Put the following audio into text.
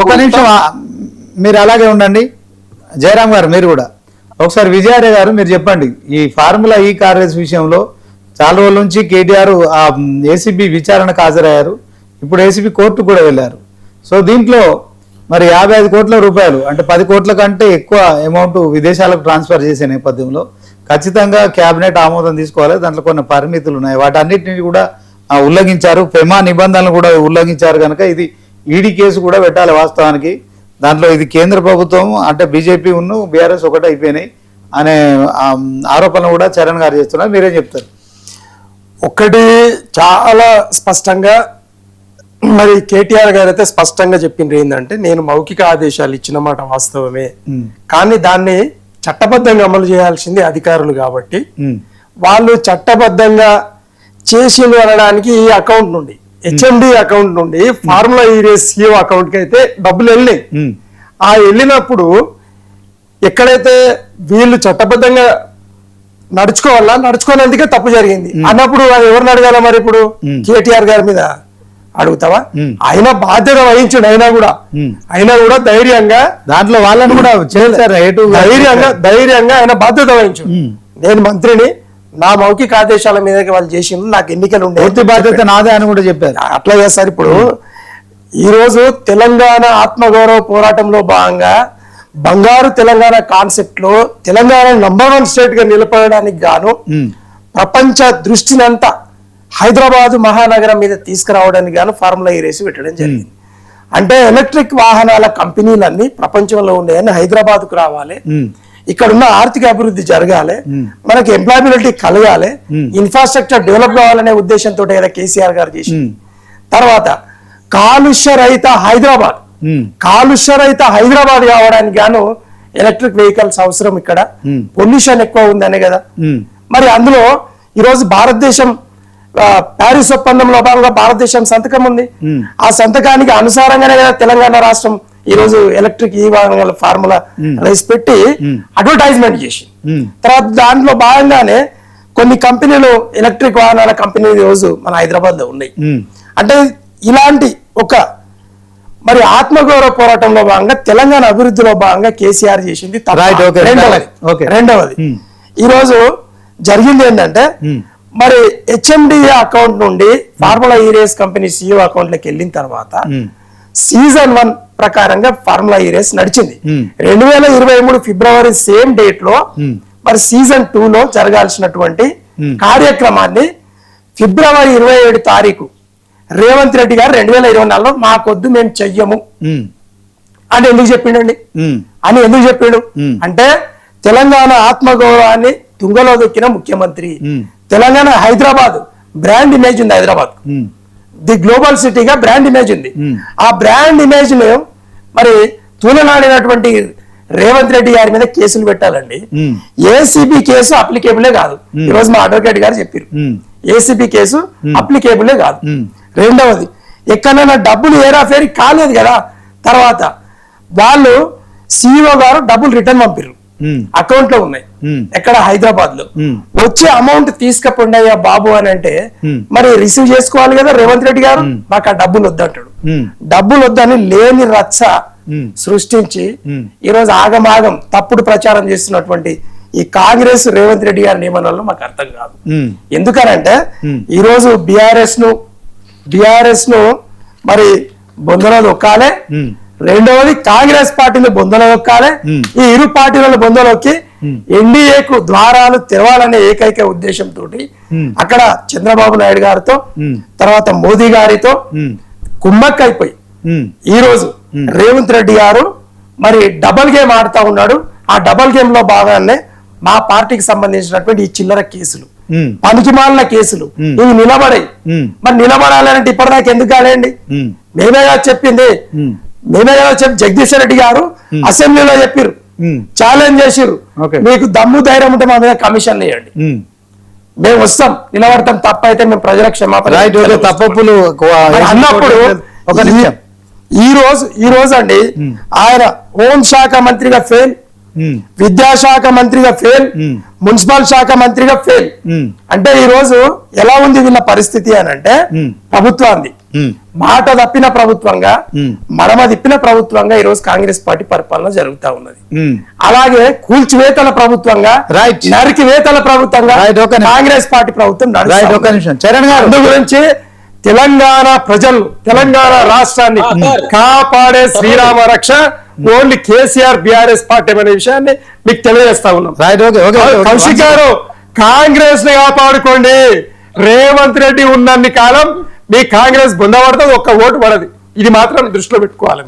ఒక నిమిషం మీరు అలాగే ఉండండి. జయరామ్ గారు మీరు కూడా ఒకసారి విజయార్య గారు మీరు చెప్పండి. ఈ ఫార్ములా ఈ కార్స్ విషయంలో చాలా రోజుల నుంచి కేటీఆర్ ఏసీబీ విచారణకు హాజరయ్యారు. ఇప్పుడు ఏసీబీ కోర్టు కూడా వెళ్ళారు. సో దీంట్లో మరి 55 కోట్ల రూపాయలు అంటే 10 కోట్ల కంటే ఎక్కువ అమౌంట్ విదేశాలకు ట్రాన్స్ఫర్ చేసే నేపథ్యంలో ఖచ్చితంగా కేబినెట్ ఆమోదం తీసుకోవాలి. దాంట్లో కొన్ని పరిమితులు ఉన్నాయి. వాటన్నిటిని కూడా ఉల్లంఘించారు. ఫెమా నిబంధనలు కూడా ఉల్లంఘించారు కనుక ఇది ఈడీ కేసు కూడా పెట్టాలి. వాస్తవానికి దాంట్లో ఇది కేంద్ర ప్రభుత్వం అంటే బీజేపీ ఉన్ను బీఆర్ఎస్ ఒకటే అయిపోయినాయి అనే ఆరోపణలు కూడా చరణ్ గారు చేస్తున్నారు. మీరేం చెప్తారు? ఒకటి చాలా స్పష్టంగా మరి కేటీఆర్ గారు అయితే స్పష్టంగా చెప్పిండ్రు ఏంటంటే, నేను మౌఖిక ఆదేశాలు ఇచ్చిన మాట వాస్తవమే, కానీ దాన్ని చట్టబద్ధంగా అమలు చేయాల్సింది అధికారులు కాబట్టి వాళ్ళు చట్టబద్ధంగా చేసిండు అనడానికి ఈ అకౌంట్ నుండి హెచ్ఎండి అకౌంట్ నుండి ఫార్ములా ఈరేస్ సిఓ అకౌంట్ కి అయితే డబ్బులు వెళ్ళినాయి. ఆ వెళ్ళినప్పుడు ఎక్కడైతే వీళ్ళు చట్టబద్ధంగా నడుచుకోవాలా, నడుచుకోనందుకే తప్పు జరిగింది అన్నప్పుడు అది ఎవరిని అడగాల? మరి ఇప్పుడు కేటీఆర్ గారి మీద అడుగుతావా? ఆయన బాధ్యత వహించండి. అయినా కూడా ధైర్యంగా దాంట్లో వాళ్ళని కూడా ధైర్యంగా ఆయన బాధ్యత వహించండి. నేను మంత్రిని, నా మౌఖిక ఆదేశాల మీద వాళ్ళు చేసింది, నాకు ఎన్నికలు ఉండే పూర్తి బాధ్యత నాదే అని కూడా చెప్పారు. అట్లా చేస్తారు. ఇప్పుడు ఈ రోజు తెలంగాణ ఆత్మగౌరవ పోరాటంలో భాగంగా బంగారు తెలంగాణ కాన్సెప్ట్ లో తెలంగాణ నంబర్ 1 స్టేట్ గా నిలబడడానికి గాను ప్రపంచ దృష్టినంతా హైదరాబాద్ మహానగరం మీద తీసుకురావడానికి గాను ఫార్ములా ఈ రేసు పెట్టడం జరిగింది. అంటే ఎలక్ట్రిక్ వాహనాల కంపెనీలన్నీ ప్రపంచంలో ఉన్నాయని హైదరాబాద్ కు రావాలి, ఇక్కడ ఉన్న ఆర్థిక అభివృద్ధి జరగాలి, మనకి ఎంప్లాయబిలిటీ కలగాలి, ఇన్ఫ్రాస్ట్రక్చర్ డెవలప్ కావాలనే ఉద్దేశంతో కదా కేసీఆర్ గారు చేసింది. తర్వాత కాలుష్య రహిత హైదరాబాద్ కావడానికి గాను ఎలక్ట్రిక్ వెహికల్స్ అవసరం. ఇక్కడ పొల్యూషన్ ఎక్కువ ఉందనే కదా. మరి అందులో ఈరోజు భారతదేశం ప్యారిస్ ఒప్పందంలో భాగంగా భారతదేశం సంతకం ఉంది. ఆ సంతకానికి అనుసారంగానే కదా తెలంగాణ రాష్ట్రం ఈ రోజు ఎలక్ట్రిక్ ఈ వాహనాల ఫార్ములా రైస్ పెట్టి అడ్వర్టైజ్మెంట్ చేసి, తర్వాత దాంట్లో భాగంగానే కొన్ని కంపెనీలు ఎలక్ట్రిక్ వాహనాల కంపెనీలు ఈ రోజు మన హైదరాబాద్ లో ఉన్నాయి. అంటే ఇలాంటి ఒక మరి ఆత్మగౌరవ పోరాటంలో భాగంగా తెలంగాణ అభివృద్ధిలో భాగంగా కేసీఆర్ చేసింది. రెండవది ఈ రోజు జరిగింది ఏంటంటే, మరి హెచ్ఎండిఏ అకౌంట్ నుండి formula E race company CEO account లోకి వెళ్ళిన తర్వాత సీజన్ 1 ప్రకారంగా ఫార్ములా ఈరేస్ నడిచింది. 2023 ఫిబ్రవరి సేమ్ డేట్ లో మరి సీజన్ 2 లో జరగాల్సినటువంటి కార్యక్రమాన్ని ఫిబ్రవరి 27 తారీఖు రేవంత్ రెడ్డి గారు 2024లో మాకొద్దు మేము చెయ్యము అని ఎందుకు చెప్పిండండి? అంటే తెలంగాణ ఆత్మగౌరవాన్ని తుంగలో దొక్కిన ముఖ్యమంత్రి. తెలంగాణ హైదరాబాద్ బ్రాండ్ ఇమేజ్ ఉంది. హైదరాబాద్ ది గ్లోబల్ సిటీగా బ్రాండ్ ఇమేజ్ ఉంది. ఆ బ్రాండ్ ఇమేజ్ ను మరి తూలనాడినటువంటి రేవంత్ రెడ్డి గారి మీద కేసులు పెట్టాలండి. ఏసీబీ కేసు అప్లికేబులే కాదు. ఈ రోజు మా అడ్వకేట్ గారు చెప్పారు, ఏసీబీ కేసు అప్లికేబులే కాదు. రెండవది, ఎక్కడైనా డబ్బులు ఏరాఫేరీ కాలేదు కదా. తర్వాత వాళ్ళు సిఇఓ గారు డబ్బులు రిటర్న్ పంపిర్రు, అకౌంట్ లో ఉన్నాయి ఎక్కడ హైదరాబాద్ లో. వచ్చే అమౌంట్ తీసుకపోండియా బాబు అని అంటే మరి రిసీవ్ చేసుకోవాలి కదా రేవంత్ రెడ్డి గారు. మాకు ఆ డబ్బులు వద్దంటాడు. డబ్బులు వద్దని లేని రచ్చ సృష్టించి ఈరోజు ఆగమాగం తప్పుడు ప్రచారం చేస్తున్నటువంటి ఈ కాంగ్రెస్ రేవంత్ రెడ్డి గారి నియమనాలను మాకు అర్థం కాదు. ఎందుకనంటే ఈరోజు బిఆర్ఎస్ ను మరి బొందలో దొక్కాలి. రెండవది కాంగ్రెస్ పార్టీని బొందలో దొక్కాలి. ఈ ఇరు పార్టీలను బొందలోకి ఎన్డీఏకు ద్వారాలు తెరవాలనే ఏకైక ఉద్దేశంతో అక్కడ చంద్రబాబు నాయుడు గారితో తర్వాత మోదీ గారితో కుమ్మక్కైపోయి ఈ రోజు రేవంత్ రెడ్డి గారు మరి డబల్ గేమ్ ఆడుతా ఉన్నాడు. ఆ డబల్ గేమ్ లో భాగానే మా పార్టీకి సంబంధించినటువంటి ఈ చిల్లర కేసులు, పనికిమాలిన కేసులు ఇవి నిలబడాయి. మరి నిలబడాలంటే ఇప్పటిదాకా ఎందుకు కాలేండి? మేమే చెప్పింది, జగదీష్ రెడ్డి గారు అసెంబ్లీలో చెప్పారు, ఛాలెంజ్ చేసిర్రు, మీకు దమ్ము ధైర్యం ఉంటే మా మీద కమిషన్ వేయండి, మేము వస్తాం, నిలబడతాం, తప్పైతే మేము ప్రజల క్షమాపణ అన్నప్పుడు ఈ రోజు అండి ఆయన హోంశాఖ మంత్రిగా ఫెయిల్, విద్యాశాఖ మంత్రిగా ఫెయిల్, మున్సిపల్ శాఖ మంత్రిగా ఫెయిల్. అంటే ఈ రోజు ఎలా ఉంది వీళ్ళ పరిస్థితి అని అంటే ప్రభుత్వాన్ని మాట తప్పిన ప్రభుత్వంగా, మడమ తిప్పిన ప్రభుత్వంగా ఈ రోజు కాంగ్రెస్ పార్టీ పరిపాలన జరుగుతా ఉన్నది. అలాగే కూల్చివేతల ప్రభుత్వంగా, నరికివేతల ప్రభుత్వంగా కాంగ్రెస్ పార్టీ ప్రభుత్వం అందు గురించి తెలంగాణ ప్రజలు, తెలంగాణ రాష్ట్రాన్ని కాపాడే శ్రీరామ రక్ష ఓన్లీ కేసీఆర్ బీఆర్ఎస్ పార్టీ అనే విషయాన్ని మీకు తెలియజేస్తా ఉన్నాం. కౌశిక్ గారు, కాంగ్రెస్ ని కాపాడుకోండి. రేవంత్ రెడ్డి ఉన్నన్ని కాలం మీ కాంగ్రెస్ బొందపడుతుంది, ఒక్క ఓటు పడది. ఇది మాత్రం దృష్టిలో పెట్టుకోవాలి.